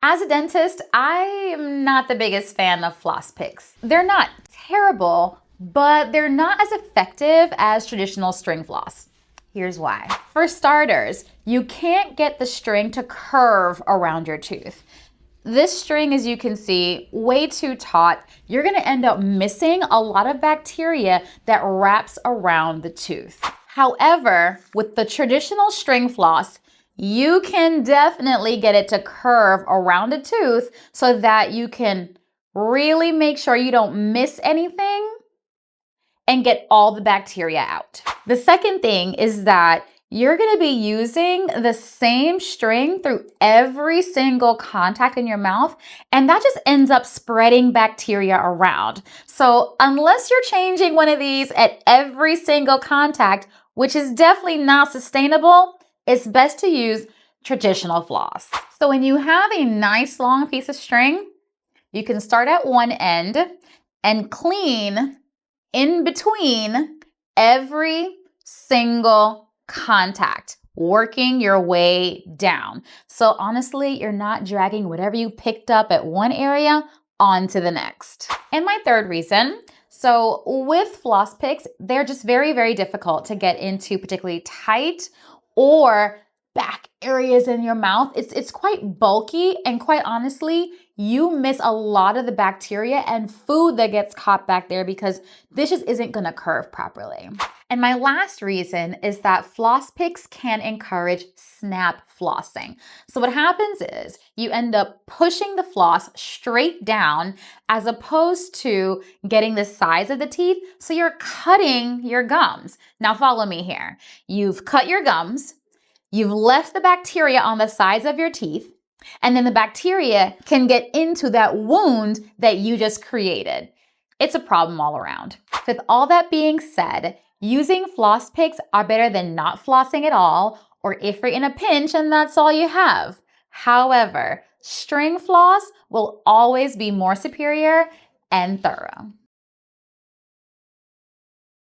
As a dentist, I am not the biggest fan of floss picks. They're not terrible, but they're not as effective as traditional string floss. Here's why. For starters, you can't get the string to curve around your tooth. This string, as you can see, way too taut. You're gonna end up missing a lot of bacteria that wraps around the tooth. However, with the traditional string floss, you can definitely get it to curve around a tooth so that you can really make sure you don't miss anything and get all the bacteria out. The second thing is that you're gonna be using the same string through every single contact in your mouth, and that just ends up spreading bacteria around. So unless you're changing one of these at every single contact, which is definitely not sustainable, it's best to use traditional floss. So when you have a nice long piece of string, you can start at one end and clean in between every single contact, working your way down. So honestly, you're not dragging whatever you picked up at one area onto the next. And my third reason, so with floss picks, they're just very, very difficult to get into particularly tight or back areas in your mouth. It's quite bulky, and quite honestly, you miss a lot of the bacteria and food that gets caught back there because this just isn't gonna curve properly. And my last reason is that floss picks can encourage snap flossing. So what happens is you end up pushing the floss straight down as opposed to getting the size of the teeth. So you're cutting your gums. Now follow me here. You've cut your gums, you've left the bacteria on the sides of your teeth, and then the bacteria can get into that wound that you just created. It's a problem all around. With all that being said, using floss picks are better than not flossing at all, or if you're in a pinch and that's all you have. However, string floss will always be more superior and thorough.